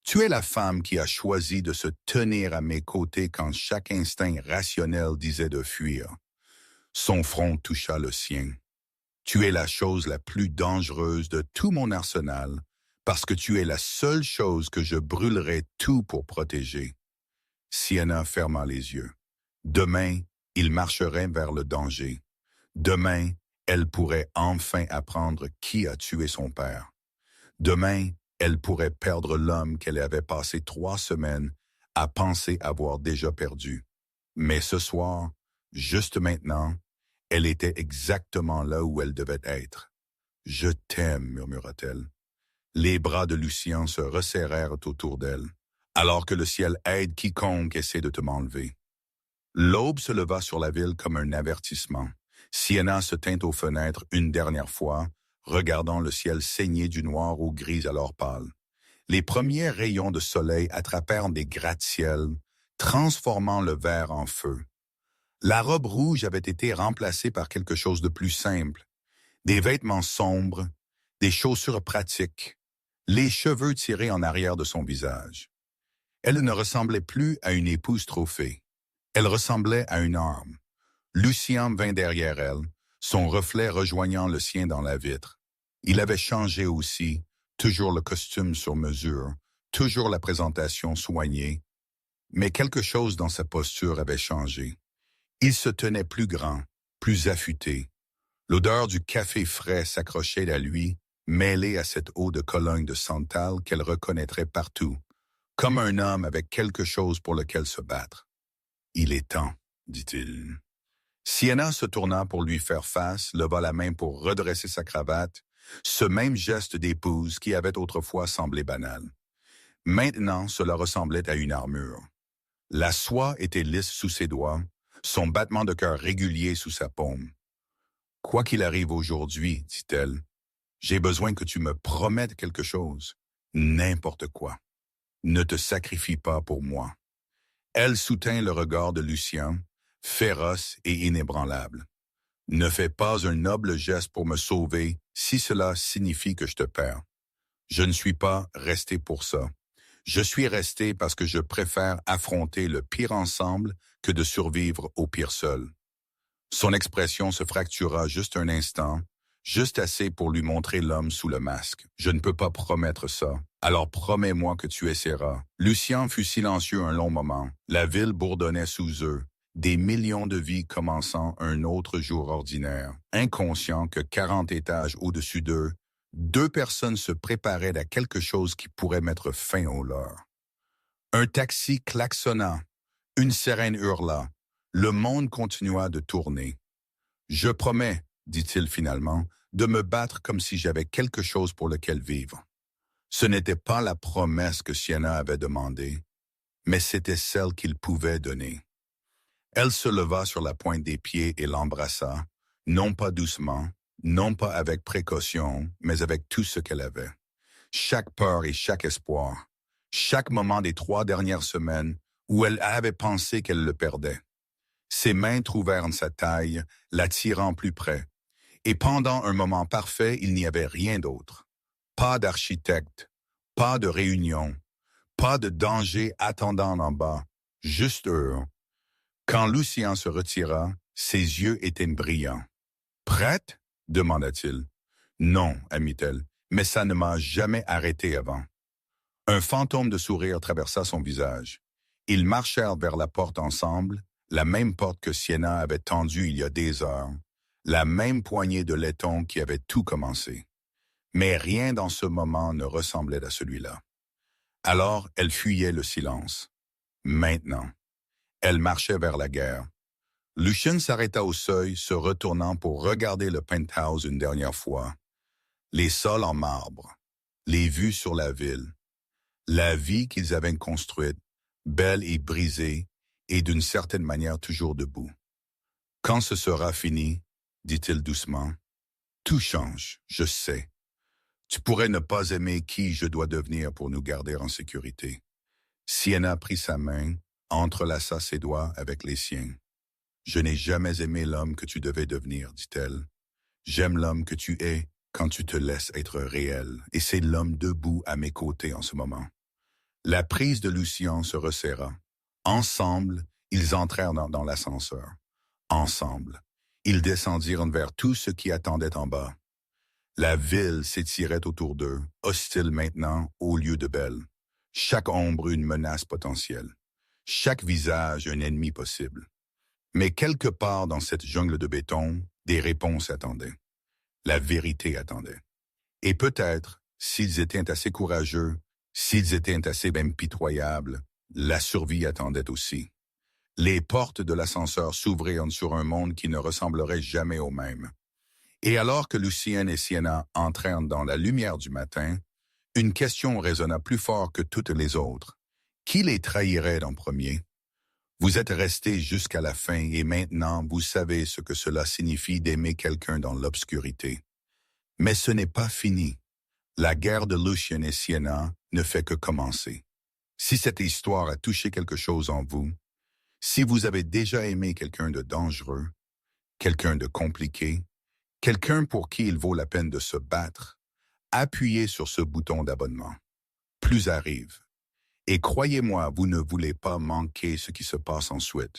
Tu es la femme qui a choisi de se tenir à mes côtés quand chaque instinct rationnel disait de fuir. Son front toucha le sien. Tu es la chose la plus dangereuse de tout mon arsenal, parce que tu es la seule chose que je brûlerai tout pour protéger. Sienna ferma les yeux. Demain, il marcherait vers le danger. Demain, elle pourrait enfin apprendre qui a tué son père. Demain, elle pourrait perdre l'homme qu'elle avait passé 3 semaines à penser avoir déjà perdu. Mais ce soir, juste maintenant, elle était exactement là où elle devait être. « Je t'aime », murmura-t-elle. Les bras de Lucien se resserrèrent autour d'elle, alors que le ciel aide quiconque essaie de te m'enlever. L'aube se leva sur la ville comme un avertissement. Sienna se tint aux fenêtres une dernière fois, regardant le ciel saigner du noir au gris alors pâle. Les premiers rayons de soleil attrapèrent des gratte-ciels, transformant le vert en feu. La robe rouge avait été remplacée par quelque chose de plus simple. Des vêtements sombres, des chaussures pratiques, les cheveux tirés en arrière de son visage. Elle ne ressemblait plus à une épouse trophée. Elle ressemblait à une arme. Lucien vint derrière elle, son reflet rejoignant le sien dans la vitre. Il avait changé aussi, toujours le costume sur mesure, toujours la présentation soignée, mais quelque chose dans sa posture avait changé. Il se tenait plus grand, plus affûté. L'odeur du café frais s'accrochait à lui, mêlée à cette eau de Cologne de Santal qu'elle reconnaîtrait partout, comme un homme avec quelque chose pour lequel se battre. « Il est temps », dit-il. Sienna se tourna pour lui faire face, leva la main pour redresser sa cravate, ce même geste d'épouse qui avait autrefois semblé banal. Maintenant, cela ressemblait à une armure. La soie était lisse sous ses doigts, son battement de cœur régulier sous sa paume. « Quoi qu'il arrive aujourd'hui, dit-elle, j'ai besoin que tu me promettes quelque chose, n'importe quoi. Ne te sacrifie pas pour moi. » Elle soutint le regard de Lucien, féroce et inébranlable. « Ne fais pas un noble geste pour me sauver si cela signifie que je te perds. Je ne suis pas resté pour ça. Je suis resté parce que je préfère affronter le pire ensemble que de survivre au pire seul. » Son expression se fractura juste un instant, juste assez pour lui montrer l'homme sous le masque. « Je ne peux pas promettre ça. Alors promets-moi que tu essaieras. » Lucien fut silencieux un long moment. La ville bourdonnait sous eux, des millions de vies commençant un autre jour ordinaire. Inconscient que 40 étages au-dessus d'eux, 2 personnes se préparaient à quelque chose qui pourrait mettre fin au leur. Un taxi klaxonna, une sirène hurla. Le monde continua de tourner. « Je promets, dit-il finalement, de me battre comme si j'avais quelque chose pour lequel vivre. » Ce n'était pas la promesse que Sienna avait demandée, mais c'était celle qu'il pouvait donner. Elle se leva sur la pointe des pieds et l'embrassa, non pas doucement, non pas avec précaution, mais avec tout ce qu'elle avait. Chaque peur et chaque espoir, chaque moment des 3 dernières semaines où elle avait pensé qu'elle le perdait. Ses mains trouvèrent sa taille, l'attirant plus près. Et pendant un moment parfait, il n'y avait rien d'autre. Pas d'architecte, pas de réunion, pas de danger attendant en bas, juste eux. Quand Lucien se retira, ses yeux étaient brillants. « Prête ?» demanda-t-il. « Non, admit-elle, mais ça ne m'a jamais arrêté avant. » Un fantôme de sourire traversa son visage. Ils marchèrent vers la porte ensemble, la même porte que Sienna avait tendue il y a des heures, la même poignée de laiton qui avait tout commencé. Mais rien dans ce moment ne ressemblait à celui-là. Alors, elle fuyait le silence. Maintenant. Elle marchait vers la guerre. Lucien s'arrêta au seuil, se retournant pour regarder le penthouse une dernière fois. Les sols en marbre, les vues sur la ville, La vie qu'ils avaient construite, belle et brisée, et d'une certaine manière toujours debout. Quand ce sera fini, dit-il doucement, tout change, je sais. Tu pourrais ne pas aimer qui je dois devenir pour nous garder en sécurité. Sienna prit sa main, entrelaça ses doigts avec les siens. Je n'ai jamais aimé l'homme que tu devais devenir, dit-elle. J'aime l'homme que tu es quand tu te laisses être réel, et c'est l'homme debout à mes côtés en ce moment. La prise de Lucien se resserra. Ensemble, ils entrèrent dans l'ascenseur. Ensemble, ils descendirent vers tout ce qui attendait en bas. La ville s'étirait autour d'eux, hostile maintenant au lieu de belle. Chaque ombre une menace potentielle. Chaque visage un ennemi possible. Mais quelque part dans cette jungle de béton, des réponses attendaient. La vérité attendait. Et peut-être, s'ils étaient assez courageux, s'ils étaient assez impitoyables, la survie attendait aussi. Les portes de l'ascenseur s'ouvrirent sur un monde qui ne ressemblerait jamais au même. Et alors que Lucien et Sienna entrèrent dans la lumière du matin, une question résonna plus fort que toutes les autres. Qui les trahirait en premier? Vous êtes restés jusqu'à la fin et maintenant vous savez ce que cela signifie d'aimer quelqu'un dans l'obscurité. Mais ce n'est pas fini. La guerre de Lucien et Sienna ne fait que commencer. Si cette histoire a touché quelque chose en vous, si vous avez déjà aimé quelqu'un de dangereux, quelqu'un de compliqué, quelqu'un pour qui il vaut la peine de se battre, appuyez sur ce bouton d'abonnement. Plus arrive. Et croyez-moi, vous ne voulez pas manquer ce qui se passe ensuite.